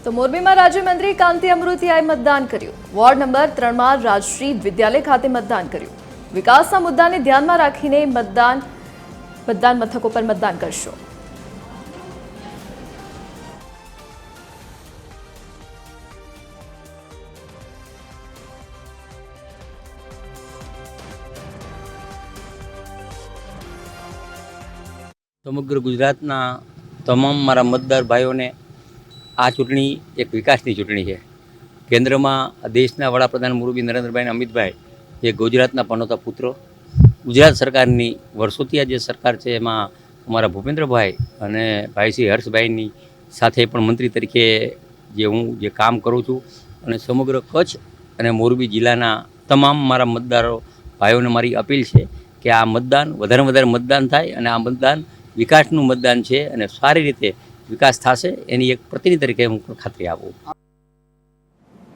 તો મોરબીમાં રાજ્યમંત્રી કાંતિ અમૃતિયાએ મતદાન કર્યું। વોર્ડ નંબર 3 માં રાજશ્રી વિદ્યાલય ખાતે મતદાન કર્યું। વિકાસના મુદ્દાને ધ્યાનમાં રાખીને મતદાન મથકો પર મતદાન કરશો। સમગ્ર ગુજરાતના તમામ મારા મતદાર ભાઈઓને આ ચૂંટણી એક વિકાસની ચૂંટણી છે। કેન્દ્રમાં દેશના વડાપ્રધાન મુરબી નરેન્દ્રભાઈ અમિતભાઈ જે ગુજરાતના પનોતા પુત્રો, ગુજરાત સરકારની વર્ષોથી આ જે સરકાર છે એમાં અમારા ભૂપેન્દ્રભાઈ અને ભાઈ શ્રી હર્ષભાઈની સાથે પણ મંત્રી તરીકે હું જે કામ કરું છું અને સમગ્ર કચ્છ અને મોરબી જિલ્લાના તમામ મારા મતદારો ભાઈઓને મારી અપીલ છે કે આ મતદાન વધારે વધારે મતદાન થાય અને આ મતદાન વિકાસનું મતદાન છે અને સારી રીતે વિકાસ થશે એની એક પ્રતિનિધિ તરીકે હું ખાતરી આપું।